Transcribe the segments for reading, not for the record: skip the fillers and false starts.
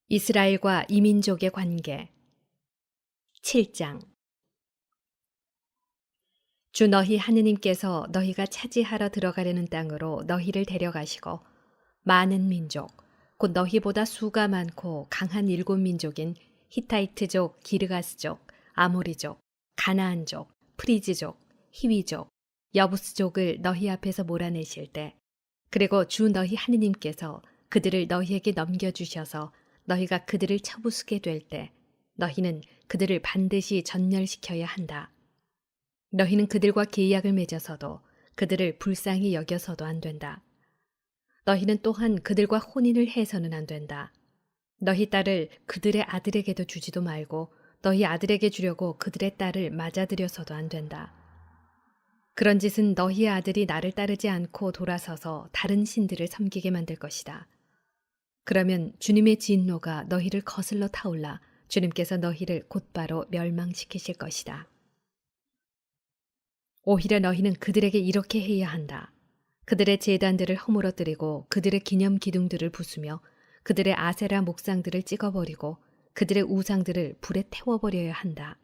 이스라엘과 이민족의 관계 7장. 주 너희 하느님께서 너희가 차지하러 들어가려는 땅으로 너희를 데려가시고 많은 민족 곧 너희보다 수가 많고 강한 7민족인 히타이트족, 기르가스족, 아모리족, 가나안족, 프리즈족, 히위족, 여부스족을 너희 앞에서 몰아내실 때, 그리고 주 너희 하느님께서 그들을 너희에게 넘겨주셔서 너희가 그들을 쳐부수게 될 때 너희는 그들을 반드시 전멸시켜야 한다. 너희는 그들과 계약을 맺어서도 그들을 불쌍히 여겨서도 안 된다. 너희는 또한 그들과 혼인을 해서는 안 된다. 너희 딸을 그들의 아들에게도 주지도 말고 너희 아들에게 주려고 그들의 딸을 맞아들여서도 안 된다. 그런 짓은 너희의 아들이 나를 따르지 않고 돌아서서 다른 신들을 섬기게 만들 것이다. 그러면 주님의 진노가 너희를 거슬러 타올라 주님께서 너희를 곧바로 멸망시키실 것이다. 오히려 너희는 그들에게 이렇게 해야 한다. 그들의 제단들을 허물어뜨리고 그들의 기념 기둥들을 부수며 그들의 아세라 목상들을 찍어버리고 그들의 우상들을 불에 태워버려야 한다.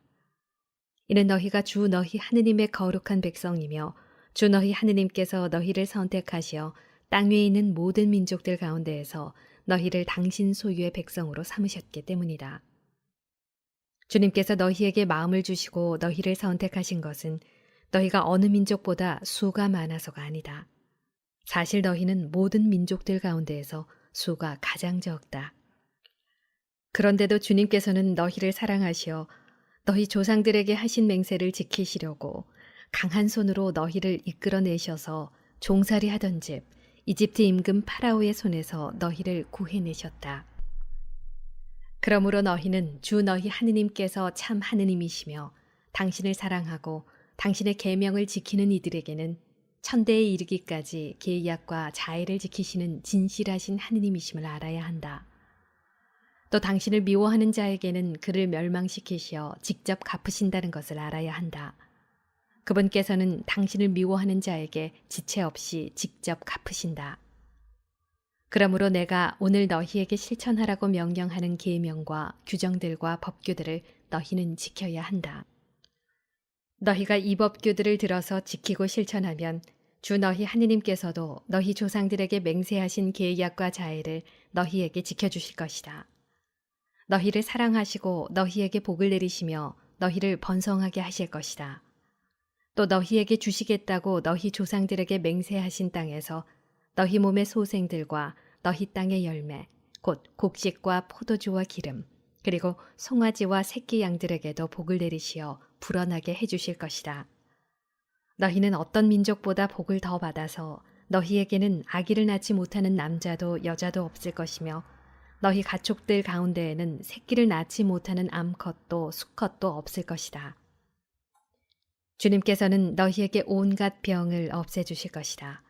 이는 너희가 주 너희 하느님의 거룩한 백성이며 주 너희 하느님께서 너희를 선택하시어 땅 위에 있는 모든 민족들 가운데에서 너희를 당신 소유의 백성으로 삼으셨기 때문이다. 주님께서 너희에게 마음을 주시고 너희를 선택하신 것은 너희가 어느 민족보다 수가 많아서가 아니다. 사실 너희는 모든 민족들 가운데에서 수가 가장 적다. 그런데도 주님께서는 너희를 사랑하시어 너희 조상들에게 하신 맹세를 지키시려고 강한 손으로 너희를 이끌어내셔서 종살이 하던 집 이집트 임금 파라오의 손에서 너희를 구해내셨다. 그러므로 너희는 주 너희 하느님께서 참 하느님이시며 당신을 사랑하고 당신의 계명을 지키는 이들에게는 천대에 이르기까지 계약과 자애를 지키시는 진실하신 하느님이심을 알아야 한다. 또 당신을 미워하는 자에게는 그를 멸망시키시어 직접 갚으신다는 것을 알아야 한다. 그분께서는 당신을 미워하는 자에게 지체 없이 직접 갚으신다. 그러므로 내가 오늘 너희에게 실천하라고 명령하는 계명과 규정들과 법규들을 너희는 지켜야 한다. 너희가 이 법규들을 들어서 지키고 실천하면 주 너희 하느님께서도 너희 조상들에게 맹세하신 계약과 자애를 너희에게 지켜주실 것이다. 너희를 사랑하시고 너희에게 복을 내리시며 너희를 번성하게 하실 것이다. 또 너희에게 주시겠다고 너희 조상들에게 맹세하신 땅에서 너희 몸의 소생들과 너희 땅의 열매, 곧 곡식과 포도주와 기름, 그리고 송아지와 새끼 양들에게도 복을 내리시어 불어나게 해주실 것이다. 너희는 어떤 민족보다 복을 더 받아서 너희에게는 아기를 낳지 못하는 남자도 여자도 없을 것이며 너희 가축들 가운데에는 새끼를 낳지 못하는 암컷도 수컷도 없을 것이다. 주님께서는 너희에게 온갖 병을 없애주실 것이다.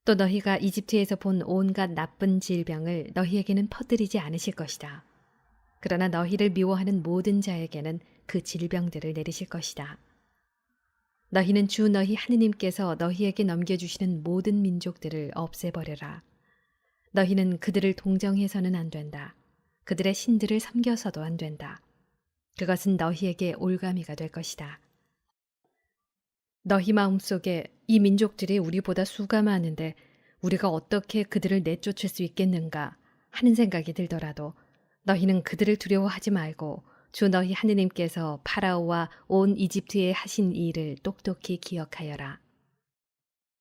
또 너희가 이집트에서 본 온갖 나쁜 질병을 너희에게는 퍼뜨리지 않으실 것이다. 그러나 너희를 미워하는 모든 자에게는 그 질병들을 내리실 것이다. 너희는 주 너희 하느님께서 너희에게 넘겨주시는 모든 민족들을 없애버려라. 너희는 그들을 동정해서는 안 된다. 그들의 신들을 섬겨서도 안 된다. 그것은 너희에게 올가미가 될 것이다. 너희 마음속에 이 민족들이 우리보다 수가 많은데 우리가 어떻게 그들을 내쫓을 수 있겠는가 하는 생각이 들더라도 너희는 그들을 두려워하지 말고 주 너희 하느님께서 파라오와 온 이집트에 하신 일을 똑똑히 기억하여라.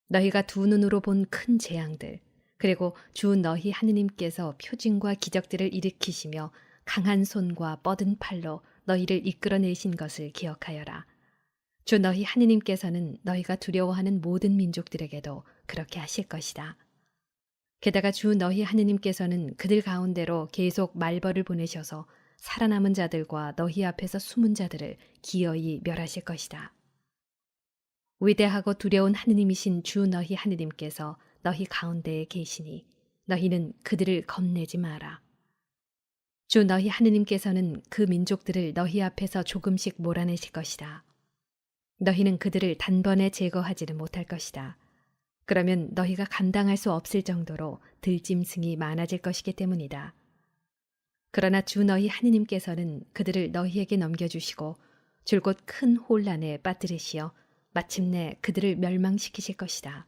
너희가 두 눈으로 본 큰 재앙들, 그리고 주 너희 하느님께서 표징과 기적들을 일으키시며 강한 손과 뻗은 팔로 너희를 이끌어내신 것을 기억하여라. 주 너희 하느님께서는 너희가 두려워하는 모든 민족들에게도 그렇게 하실 것이다. 게다가 주 너희 하느님께서는 그들 가운데로 계속 말벌을 보내셔서 살아남은 자들과 너희 앞에서 숨은 자들을 기어이 멸하실 것이다. 위대하고 두려운 하느님이신 주 너희 하느님께서 너희 가운데에 계시니 너희는 그들을 겁내지 마라. 주 너희 하느님께서는 그 민족들을 너희 앞에서 조금씩 몰아내실 것이다. 너희는 그들을 단번에 제거하지는 못할 것이다. 그러면 너희가 감당할 수 없을 정도로 들짐승이 많아질 것이기 때문이다. 그러나 주 너희 하느님께서는 그들을 너희에게 넘겨주시고 줄곧 큰 혼란에 빠뜨리시어 마침내 그들을 멸망시키실 것이다.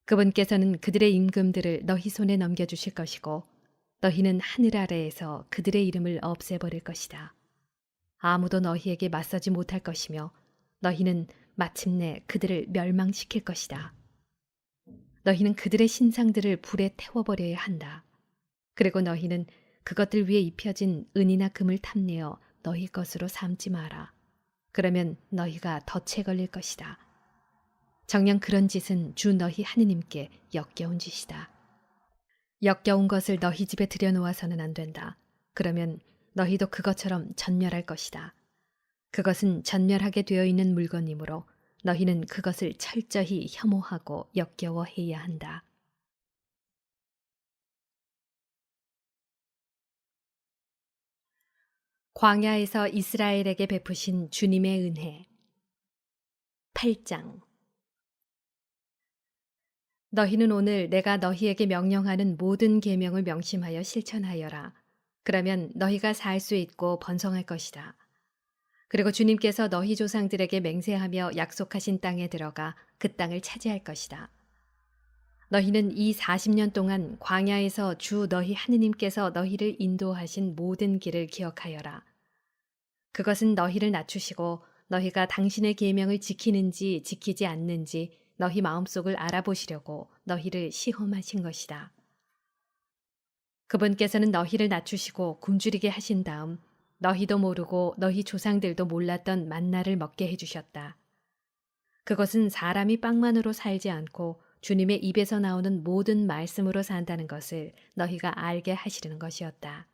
그분께서는 그들의 임금들을 너희 손에 넘겨주실 것이고 너희는 하늘 아래에서 그들의 이름을 없애버릴 것이다. 아무도 너희에게 맞서지 못할 것이며 너희는 마침내 그들을 멸망시킬 것이다. 너희는 그들의 신상들을 불에 태워버려야 한다. 그리고 너희는 그것들 위에 입혀진 은이나 금을 탐내어 너희 것으로 삼지 마라. 그러면 너희가 덫에 걸릴 것이다. 정녕 그런 짓은 주 너희 하느님께 역겨운 짓이다. 역겨운 것을 너희 집에 들여놓아서는 안 된다. 그러면 너희도 그것처럼 전멸할 것이다. 그것은 전멸하게 되어 있는 물건이므로 너희는 그것을 철저히 혐오하고 역겨워해야 한다. 광야에서 이스라엘에게 베푸신 주님의 은혜 8장 너희는 오늘 내가 너희에게 명령하는 모든 계명을 명심하여 실천하여라. 그러면 너희가 살 수 있고 번성할 것이다. 그리고 주님께서 너희 조상들에게 맹세하며 약속하신 땅에 들어가 그 땅을 차지할 것이다. 너희는 이 40년 동안 광야에서 주 너희 하느님께서 너희를 인도하신 모든 길을 기억하여라. 그것은 너희를 낮추시고 너희가 당신의 계명을 지키는지 지키지 않는지 너희 마음속을 알아보시려고 너희를 시험하신 것이다. 그분께서는 너희를 낮추시고 굶주리게 하신 다음 너희도 모르고 너희 조상들도 몰랐던 만나를 먹게 해주셨다. 그것은 사람이 빵만으로 살지 않고 주님의 입에서 나오는 모든 말씀으로 산다는 것을 너희가 알게 하시려는 것이었다.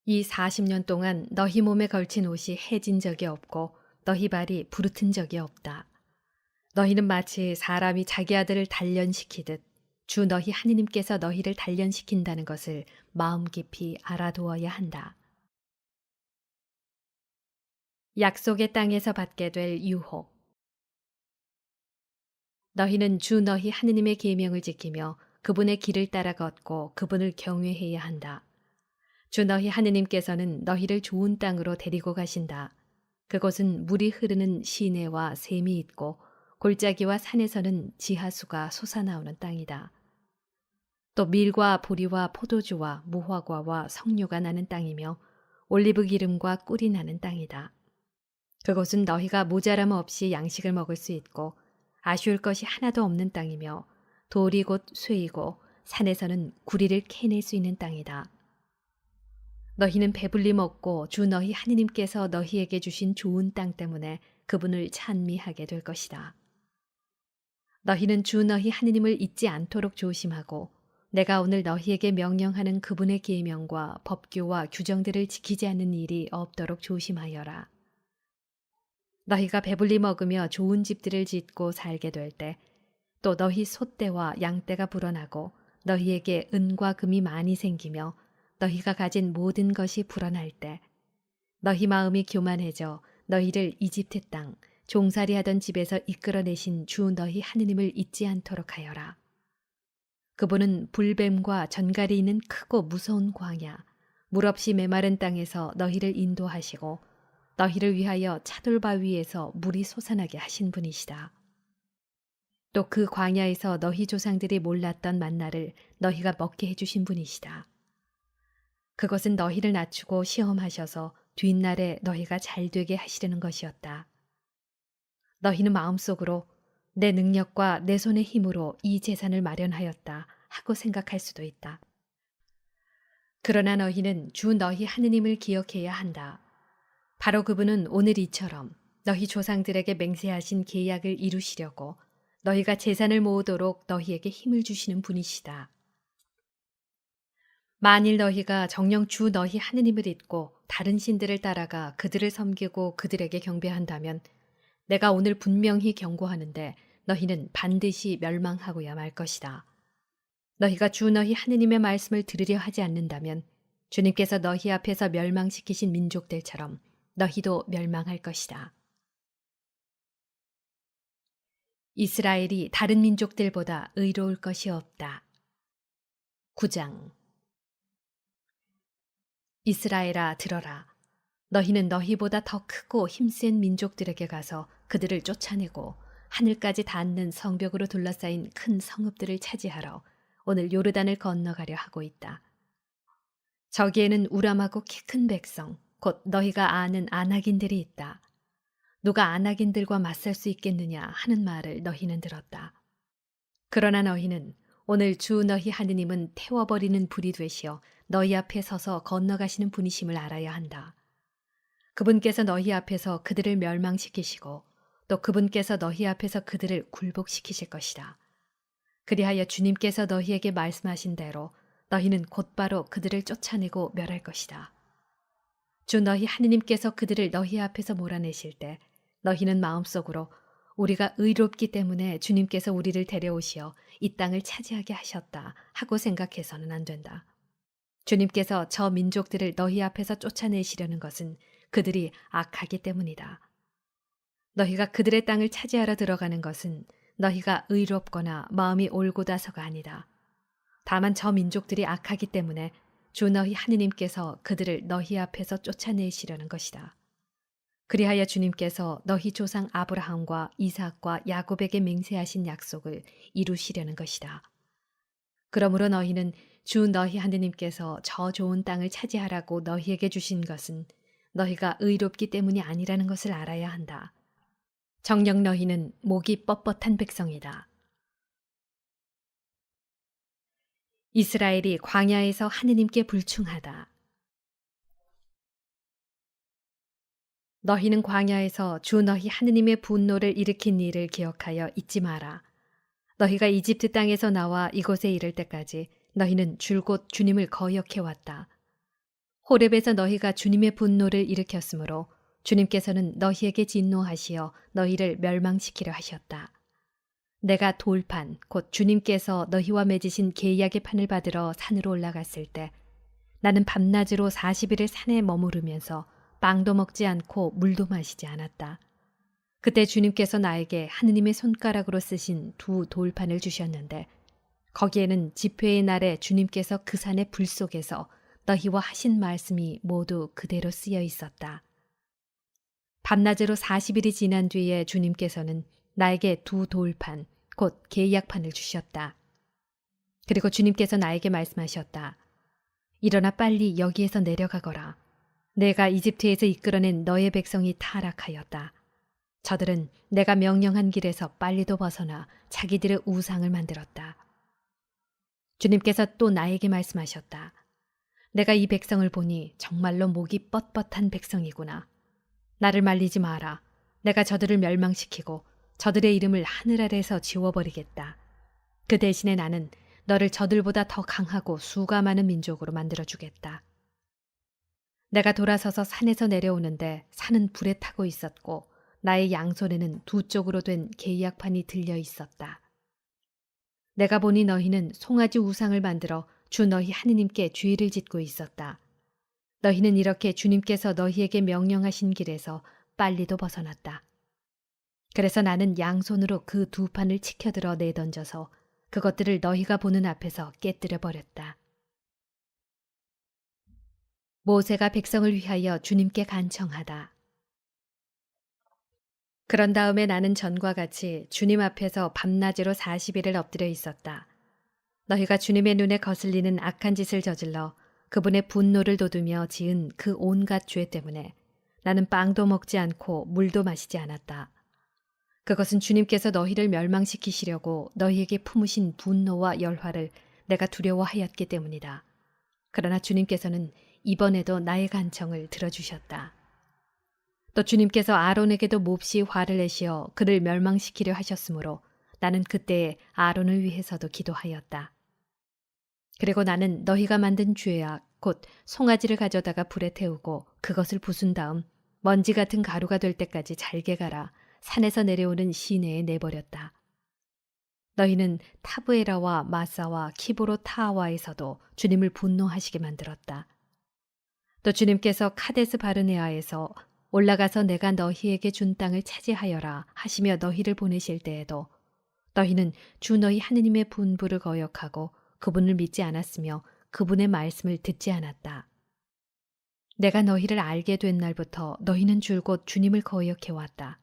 이 40년 동안 너희 몸에 걸친 옷이 해진 적이 없고 너희 발이 부르튼 적이 없다. 너희는 마치 사람이 자기 아들을 단련시키듯 주 너희 하느님께서 너희를 단련시킨다는 것을 마음 깊이 알아두어야 한다. 약속의 땅에서 받게 될 유혹. 너희는 주 너희 하느님의 계명을 지키며 그분의 길을 따라 걷고 그분을 경외해야 한다. 주 너희 하느님께서는 너희를 좋은 땅으로 데리고 가신다. 그곳은 물이 흐르는 시내와 샘이 있고 골짜기와 산에서는 지하수가 솟아나오는 땅이다. 또 밀과 보리와 포도주와 무화과와 석류가 나는 땅이며 올리브 기름과 꿀이 나는 땅이다. 그곳은 너희가 모자람 없이 양식을 먹을 수 있고 아쉬울 것이 하나도 없는 땅이며 돌이 곧 쇠이고 산에서는 구리를 캐낼 수 있는 땅이다. 너희는 배불리 먹고 주 너희 하느님께서 너희에게 주신 좋은 땅 때문에 그분을 찬미하게 될 것이다. 너희는 주 너희 하느님을 잊지 않도록 조심하고 내가 오늘 너희에게 명령하는 그분의 계명과 법규와 규정들을 지키지 않는 일이 없도록 조심하여라. 너희가 배불리 먹으며 좋은 집들을 짓고 살게 될 때 또 너희 소떼와 양떼가 불어나고 너희에게 은과 금이 많이 생기며 너희가 가진 모든 것이 불어날 때 너희 마음이 교만해져 너희를 이집트 땅 종살이하던 집에서 이끌어내신 주 너희 하느님을 잊지 않도록 하여라. 그분은 불뱀과 전갈이 있는 크고 무서운 광야, 물 없이 메마른 땅에서 너희를 인도하시고 너희를 위하여 차돌바위에서 물이 솟아나게 하신 분이시다. 또 그 광야에서 너희 조상들이 몰랐던 만나를 너희가 먹게 해주신 분이시다. 그것은 너희를 낮추고 시험하셔서 뒷날에 너희가 잘되게 하시려는 것이었다. 너희는 마음속으로 내 능력과 내 손의 힘으로 이 재산을 마련하였다 하고 생각할 수도 있다. 그러나 너희는 주 너희 하느님을 기억해야 한다. 바로 그분은 오늘 이처럼 너희 조상들에게 맹세하신 계약을 이루시려고 너희가 재산을 모으도록 너희에게 힘을 주시는 분이시다. 만일 너희가 정녕 주 너희 하느님을 잊고 다른 신들을 따라가 그들을 섬기고 그들에게 경배한다면 내가 오늘 분명히 경고하는데 너희는 반드시 멸망하고야 말 것이다. 너희가 주 너희 하느님의 말씀을 들으려 하지 않는다면 주님께서 너희 앞에서 멸망시키신 민족들처럼 너희도 멸망할 것이다. 이스라엘이 다른 민족들보다 의로울 것이 없다. 9장 이스라엘아 들어라. 너희는 너희보다 더 크고 힘센 민족들에게 가서 그들을 쫓아내고 하늘까지 닿는 성벽으로 둘러싸인 큰 성읍들을 차지하러 오늘 요르단을 건너가려 하고 있다. 저기에는 우람하고 키 큰 백성, 곧 너희가 아는 아낙인들이 있다. 누가 아낙인들과 맞설 수 있겠느냐 하는 말을 너희는 들었다. 그러나 너희는 오늘 주 너희 하느님은 태워버리는 불이 되시어 너희 앞에 서서 건너가시는 분이심을 알아야 한다. 그분께서 너희 앞에서 그들을 멸망시키시고 또 그분께서 너희 앞에서 그들을 굴복시키실 것이다. 그리하여 주님께서 너희에게 말씀하신 대로 너희는 곧바로 그들을 쫓아내고 멸할 것이다. 주 너희 하느님께서 그들을 너희 앞에서 몰아내실 때 너희는 마음속으로 우리가 의롭기 때문에 주님께서 우리를 데려오시어 이 땅을 차지하게 하셨다 하고 생각해서는 안 된다. 주님께서 저 민족들을 너희 앞에서 쫓아내시려는 것은 그들이 악하기 때문이다. 너희가 그들의 땅을 차지하러 들어가는 것은 너희가 의롭거나 마음이 올곧아서가 아니다. 다만 저 민족들이 악하기 때문에 주 너희 하느님께서 그들을 너희 앞에서 쫓아내시려는 것이다. 그리하여 주님께서 너희 조상 아브라함과 이삭과 야곱에게 맹세하신 약속을 이루시려는 것이다. 그러므로 너희는 주 너희 하느님께서 저 좋은 땅을 차지하라고 너희에게 주신 것은 너희가 의롭기 때문이 아니라는 것을 알아야 한다. 정녕 너희는 목이 뻣뻣한 백성이다. 이스라엘이 광야에서 하느님께 불충하다. 너희는 광야에서 주 너희 하느님의 분노를 일으킨 일을 기억하여 잊지 마라. 너희가 이집트 땅에서 나와 이곳에 이를 때까지 너희는 줄곧 주님을 거역해 왔다. 호렙에서 너희가 주님의 분노를 일으켰으므로 주님께서는 너희에게 진노하시어 너희를 멸망시키려 하셨다. 내가 돌판, 곧 주님께서 너희와 맺으신 계약의 판을 받으러 산으로 올라갔을 때 나는 밤낮으로 40일을 산에 머무르면서 빵도 먹지 않고 물도 마시지 않았다. 그때 주님께서 나에게 하느님의 손가락으로 쓰신 두 돌판을 주셨는데 거기에는 집회의 날에 주님께서 그 산의 불 속에서 너희와 하신 말씀이 모두 그대로 쓰여 있었다. 밤낮으로 40일이 지난 뒤에 주님께서는 나에게 두 돌판, 곧 계약판을 주셨다. 그리고 주님께서 나에게 말씀하셨다. 일어나 빨리 여기에서 내려가거라. 내가 이집트에서 이끌어낸 너의 백성이 타락하였다. 저들은 내가 명령한 길에서 빨리도 벗어나 자기들의 우상을 만들었다. 주님께서 또 나에게 말씀하셨다. 내가 이 백성을 보니 정말로 목이 뻣뻣한 백성이구나. 나를 말리지 마라. 내가 저들을 멸망시키고 저들의 이름을 하늘 아래에서 지워버리겠다. 그 대신에 나는 너를 저들보다 더 강하고 수가 많은 민족으로 만들어주겠다. 내가 돌아서서 산에서 내려오는데 산은 불에 타고 있었고 나의 양손에는 두 쪽으로 된 계약판이 들려 있었다. 내가 보니 너희는 송아지 우상을 만들어 주 너희 하느님께 죄를 짓고 있었다. 너희는 이렇게 주님께서 너희에게 명령하신 길에서 빨리도 벗어났다. 그래서 나는 양손으로 그 두 판을 치켜들어 내던져서 그것들을 너희가 보는 앞에서 깨뜨려 버렸다. 모세가 백성을 위하여 주님께 간청하다. 그런 다음에 나는 전과 같이 주님 앞에서 밤낮으로 40일을 엎드려 있었다. 너희가 주님의 눈에 거슬리는 악한 짓을 저질러 그분의 분노를 돋우며 지은 그 온갖 죄 때문에 나는 빵도 먹지 않고 물도 마시지 않았다. 그것은 주님께서 너희를 멸망시키시려고 너희에게 품으신 분노와 열화를 내가 두려워하였기 때문이다. 그러나 주님께서는 이번에도 나의 간청을 들어주셨다. 또 주님께서 아론에게도 몹시 화를 내시어 그를 멸망시키려 하셨으므로 나는 그때에 아론을 위해서도 기도하였다. 그리고 나는 너희가 만든 죄악 곧 송아지를 가져다가 불에 태우고 그것을 부순 다음 먼지 같은 가루가 될 때까지 잘게 갈아 산에서 내려오는 시내에 내버렸다. 너희는 타브에라와 마사와 키브로 타아와에서도 주님을 분노하시게 만들었다. 또 주님께서 카데스 바르네아에서 올라가서 내가 너희에게 준 땅을 차지하여라 하시며 너희를 보내실 때에도 너희는 주 너희 하느님의 분부를 거역하고 그분을 믿지 않았으며 그분의 말씀을 듣지 않았다. 내가 너희를 알게 된 날부터 너희는 줄곧 주님을 거역해 왔다.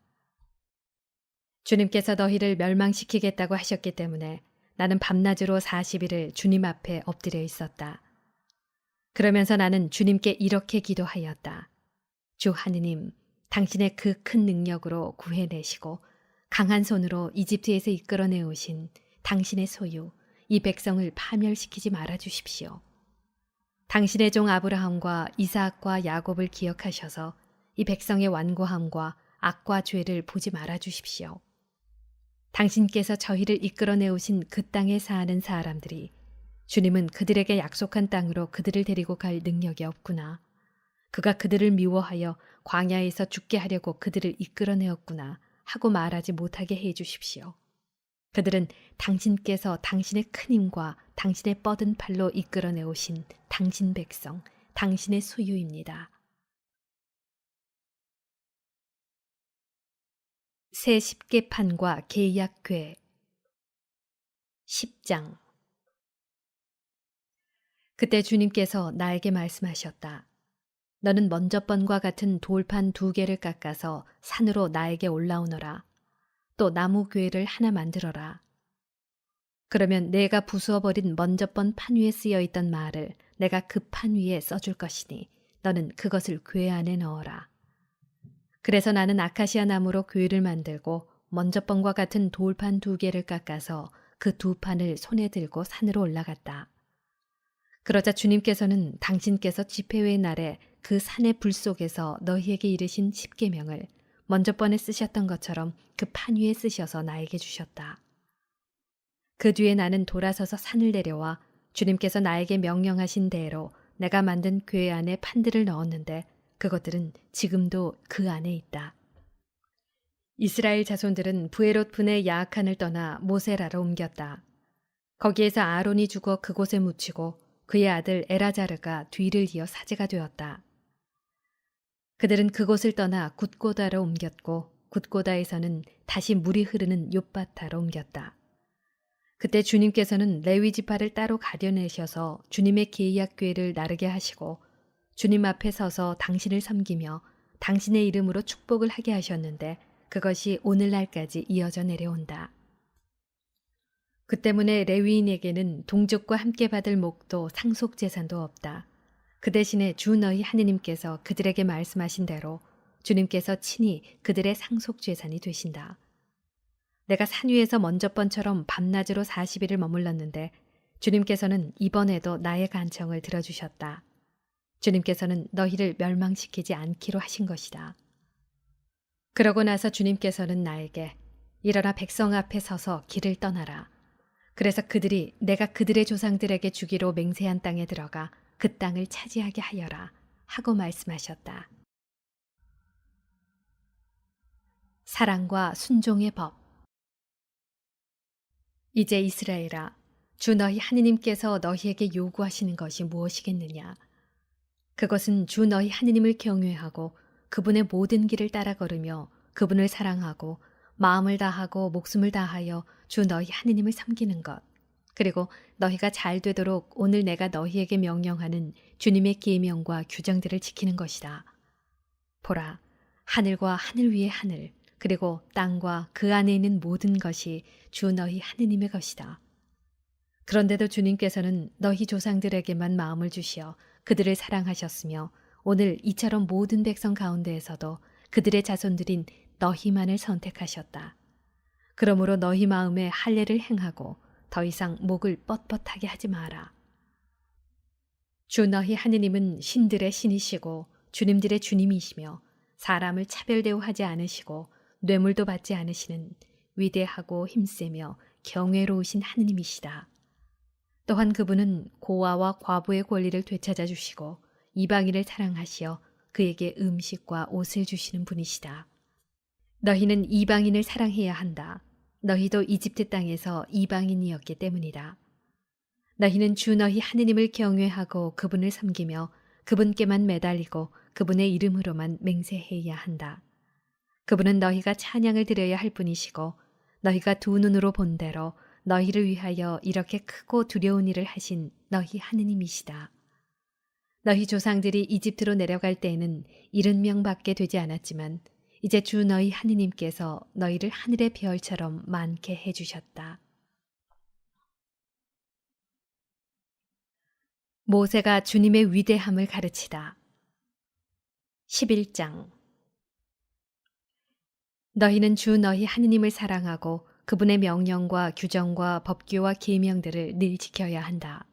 주님께서 너희를 멸망시키겠다고 하셨기 때문에 나는 밤낮으로 40일을 주님 앞에 엎드려 있었다. 그러면서 나는 주님께 이렇게 기도하였다. 주 하느님, 당신의 그 큰 능력으로 구해내시고 강한 손으로 이집트에서 이끌어내오신 당신의 소유, 이 백성을 파멸시키지 말아 주십시오. 당신의 종 아브라함과 이삭과 야곱을 기억하셔서 이 백성의 완고함과 악과 죄를 보지 말아 주십시오. 당신께서 저희를 이끌어내오신 그 땅에 사는 사람들이 주님은 그들에게 약속한 땅으로 그들을 데리고 갈 능력이 없구나. 그가 그들을 미워하여 광야에서 죽게 하려고 그들을 이끌어내었구나 하고 말하지 못하게 해 주십시오. 그들은 당신께서 당신의 큰 힘과 당신의 뻗은 팔로 이끌어내오신 당신 백성, 당신의 소유입니다. 새 십계판과 계약궤 10장. 그때 주님께서 나에게 말씀하셨다. 너는 먼저 번과 같은 돌판 2개를 깎아서 산으로 나에게 올라오너라. 또 나무 궤를 하나 만들어라. 그러면 내가 부수어버린 먼저 번 판 위에 쓰여 있던 말을 내가 그 판 위에 써줄 것이니 너는 그것을 궤 안에 넣어라. 그래서 나는 아카시아 나무로 궤를 만들고 먼저 번과 같은 돌판 2개를 깎아서 그 2판을 손에 들고 산으로 올라갔다. 그러자 주님께서는 당신께서 집회의 날에 그 산의 불 속에서 너희에게 이르신 십계명을 먼저 번에 쓰셨던 것처럼 그 판 위에 쓰셔서 나에게 주셨다. 그 뒤에 나는 돌아서서 산을 내려와 주님께서 나에게 명령하신 대로 내가 만든 궤 안에 판들을 넣었는데 그것들은 지금도 그 안에 있다. 이스라엘 자손들은 브에롯 분의 야악한을 떠나 모세라로 옮겼다. 거기에서 아론이 죽어 그곳에 묻히고 그의 아들 에라자르가 뒤를 이어 사제가 되었다. 그들은 그곳을 떠나 굿고다로 옮겼고 굿고다에서는 다시 물이 흐르는 욥바타로 옮겼다. 그때 주님께서는 레위 지파를 따로 가려내셔서 주님의 계약궤를 나르게 하시고 주님 앞에 서서 당신을 섬기며 당신의 이름으로 축복을 하게 하셨는데 그것이 오늘날까지 이어져 내려온다. 그 때문에 레위인에게는 동족과 함께 받을 목도 상속 재산도 없다. 그 대신에 주 너희 하느님께서 그들에게 말씀하신 대로 주님께서 친히 그들의 상속 재산이 되신다. 내가 산 위에서 먼저 번처럼 밤낮으로 40일을 머물렀는데 주님께서는 이번에도 나의 간청을 들어주셨다. 주님께서는 너희를 멸망시키지 않기로 하신 것이다. 그러고 나서 주님께서는 나에게 일어나 백성 앞에 서서 길을 떠나라. 그래서 그들이 내가 그들의 조상들에게 주기로 맹세한 땅에 들어가 그 땅을 차지하게 하여라 하고 말씀하셨다. 사랑과 순종의 법. 이제 이스라엘아, 주 너희 하느님께서 너희에게 요구하시는 것이 무엇이겠느냐? 그것은 주 너희 하느님을 경외하고 그분의 모든 길을 따라 걸으며 그분을 사랑하고 마음을 다하고 목숨을 다하여 주 너희 하느님을 섬기는 것. 그리고 너희가 잘 되도록 오늘 내가 너희에게 명령하는 주님의 계명과 규정들을 지키는 것이다. 보라, 하늘과 하늘 위의 하늘, 그리고 땅과 그 안에 있는 모든 것이 주 너희 하느님의 것이다. 그런데도 주님께서는 너희 조상들에게만 마음을 주시어 그들을 사랑하셨으며 오늘 이처럼 모든 백성 가운데에서도 그들의 자손들인 너희만을 선택하셨다. 그러므로 너희 마음에 할례를 행하고 더 이상 목을 뻣뻣하게 하지 마라. 주 너희 하느님은 신들의 신이시고 주님들의 주님이시며 사람을 차별 대우하지 않으시고 뇌물도 받지 않으시는 위대하고 힘세며 경외로우신 하느님이시다. 또한 그분은 고아와 과부의 권리를 되찾아 주시고 이방인을 사랑하시어 그에게 음식과 옷을 주시는 분이시다. 너희는 이방인을 사랑해야 한다. 너희도 이집트 땅에서 이방인이었기 때문이다. 너희는 주 너희 하느님을 경외하고 그분을 섬기며 그분께만 매달리고 그분의 이름으로만 맹세해야 한다. 그분은 너희가 찬양을 드려야 할 분이시고 너희가 두 눈으로 본 대로 너희를 위하여 이렇게 크고 두려운 일을 하신 너희 하느님이시다. 너희 조상들이 이집트로 내려갈 때에는 70명밖에 되지 않았지만 이제 주 너희 하느님께서 너희를 하늘의 별처럼 많게 해주셨다. 모세가 주님의 위대함을 가르치다. 11장. 너희는 주 너희 하느님을 사랑하고 그분의 명령과 규정과 법규와 계명들을 늘 지켜야 한다.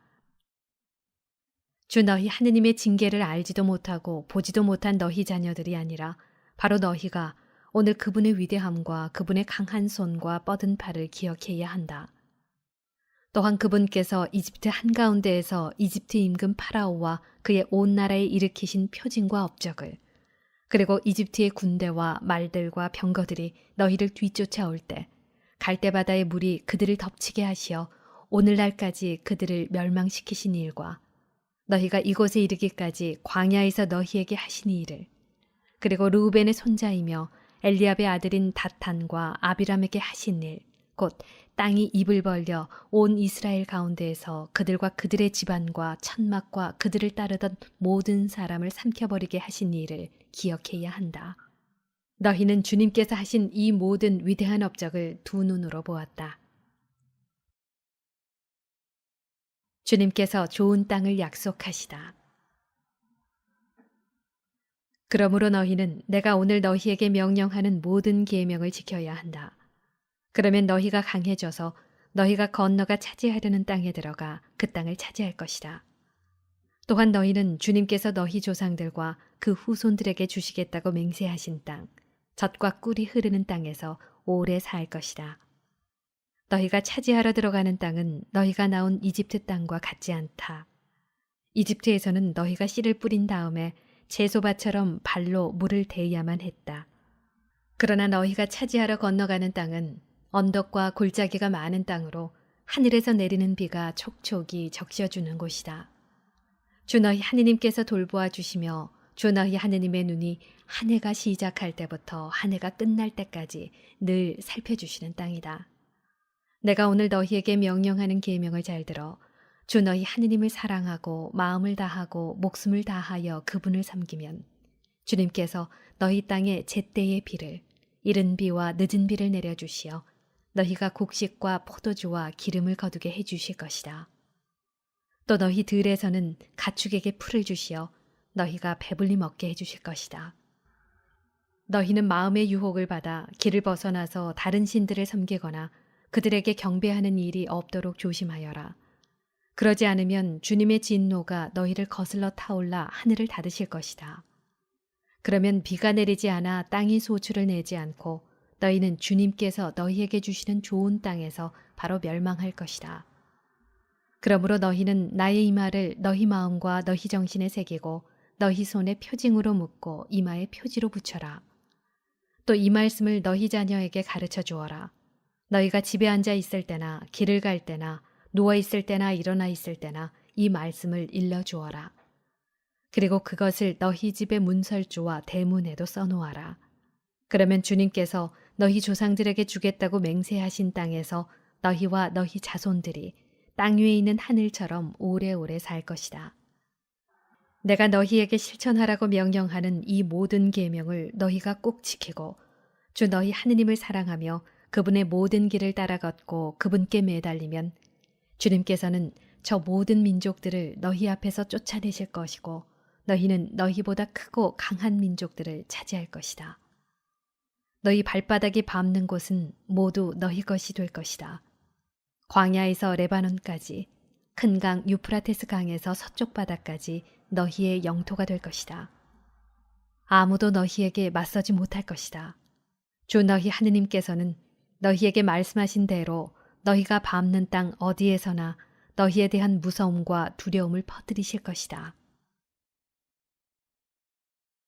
주 너희 하느님의 징계를 알지도 못하고 보지도 못한 너희 자녀들이 아니라 바로 너희가 오늘 그분의 위대함과 그분의 강한 손과 뻗은 팔을 기억해야 한다. 또한 그분께서 이집트 한가운데에서 이집트 임금 파라오와 그의 온 나라에 일으키신 표징과 업적을, 그리고 이집트의 군대와 말들과 병거들이 너희를 뒤쫓아올 때 갈대바다의 물이 그들을 덮치게 하시어 오늘날까지 그들을 멸망시키신 일과 너희가 이곳에 이르기까지 광야에서 너희에게 하신 일을, 그리고 르우벤의 손자이며 엘리압의 아들인 다탄과 아비람에게 하신 일, 곧 땅이 입을 벌려 온 이스라엘 가운데에서 그들과 그들의 집안과 천막과 그들을 따르던 모든 사람을 삼켜버리게 하신 일을 기억해야 한다. 너희는 주님께서 하신 이 모든 위대한 업적을 두 눈으로 보았다. 주님께서 좋은 땅을 약속하시다. 그러므로 너희는 내가 오늘 너희에게 명령하는 모든 계명을 지켜야 한다. 그러면 너희가 강해져서 너희가 건너가 차지하려는 땅에 들어가 그 땅을 차지할 것이다. 또한 너희는 주님께서 너희 조상들과 그 후손들에게 주시겠다고 맹세하신 땅, 젖과 꿀이 흐르는 땅에서 오래 살 것이다. 너희가 차지하러 들어가는 땅은 너희가 나온 이집트 땅과 같지 않다. 이집트에서는 너희가 씨를 뿌린 다음에 채소밭처럼 발로 물을 대야만 했다. 그러나 너희가 차지하러 건너가는 땅은 언덕과 골짜기가 많은 땅으로 하늘에서 내리는 비가 촉촉이 적셔주는 곳이다. 주 너희 하느님께서 돌보아 주시며 주 너희 하느님의 눈이 한 해가 시작할 때부터 한 해가 끝날 때까지 늘 살펴주시는 땅이다. 내가 오늘 너희에게 명령하는 계명을 잘 들어 주 너희 하느님을 사랑하고 마음을 다하고 목숨을 다하여 그분을 섬기면 주님께서 너희 땅에 제때의 비를, 이른 비와 늦은 비를 내려주시어 너희가 곡식과 포도주와 기름을 거두게 해주실 것이다. 또 너희 들에서는 가축에게 풀을 주시어 너희가 배불리 먹게 해주실 것이다. 너희는 마음의 유혹을 받아 길을 벗어나서 다른 신들을 섬기거나 그들에게 경배하는 일이 없도록 조심하여라. 그러지 않으면 주님의 진노가 너희를 거슬러 타올라 하늘을 닫으실 것이다. 그러면 비가 내리지 않아 땅이 소출을 내지 않고 너희는 주님께서 너희에게 주시는 좋은 땅에서 바로 멸망할 것이다. 그러므로 너희는 나의 이 말을 너희 마음과 너희 정신에 새기고 너희 손에 표징으로 묶고 이마에 표지로 붙여라. 또 이 말씀을 너희 자녀에게 가르쳐 주어라. 너희가 집에 앉아 있을 때나 길을 갈 때나 누워 있을 때나 일어나 있을 때나 이 말씀을 일러 주어라. 그리고 그것을 너희 집의 문설주와 대문에도 써놓아라. 그러면 주님께서 너희 조상들에게 주겠다고 맹세하신 땅에서 너희와 너희 자손들이 땅 위에 있는 하늘처럼 오래오래 살 것이다. 내가 너희에게 실천하라고 명령하는 이 모든 계명을 너희가 꼭 지키고 주 너희 하느님을 사랑하며 그분의 모든 길을 따라 걷고 그분께 매달리면 주님께서는 저 모든 민족들을 너희 앞에서 쫓아내실 것이고 너희는 너희보다 크고 강한 민족들을 차지할 것이다. 너희 발바닥이 밟는 곳은 모두 너희 것이 될 것이다. 광야에서 레바논까지, 큰 강 유프라테스 강에서 서쪽 바다까지 너희의 영토가 될 것이다. 아무도 너희에게 맞서지 못할 것이다. 주 너희 하느님께서는 너희에게 말씀하신 대로 너희가 밟는 땅 어디에서나 너희에 대한 무서움과 두려움을 퍼뜨리실 것이다.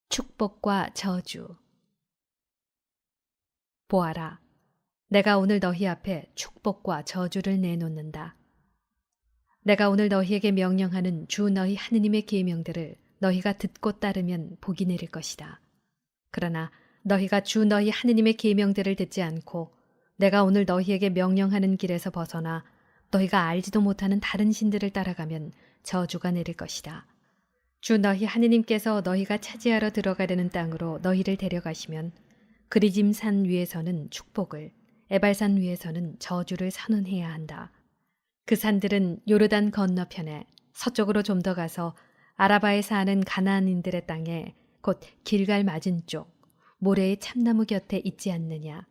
축복과 저주. 보아라, 내가 오늘 너희 앞에 축복과 저주를 내놓는다. 내가 오늘 너희에게 명령하는 주 너희 하느님의 계명들을 너희가 듣고 따르면 복이 내릴 것이다. 그러나 너희가 주 너희 하느님의 계명들을 듣지 않고 내가 오늘 너희에게 명령하는 길에서 벗어나 너희가 알지도 못하는 다른 신들을 따라가면 저주가 내릴 것이다. 주 너희 하느님께서 너희가 차지하러 들어가려는 땅으로 너희를 데려가시면 그리짐 산 위에서는 축복을, 에발산 위에서는 저주를 선언해야 한다. 그 산들은 요르단 건너편에 서쪽으로 좀 더 가서 아라바에 사는 가나안인들의 땅에 곧 길갈 맞은쪽 모래의 참나무 곁에 있지 않느냐.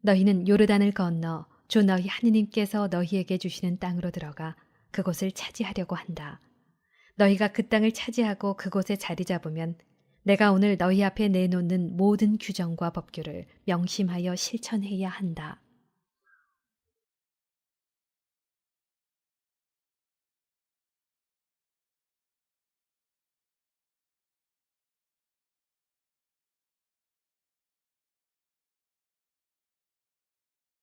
너희는 요르단을 건너 주 너희 하느님께서 너희에게 주시는 땅으로 들어가 그곳을 차지하려고 한다. 너희가 그 땅을 차지하고 그곳에 자리 잡으면 내가 오늘 너희 앞에 내놓는 모든 규정과 법규를 명심하여 실천해야 한다.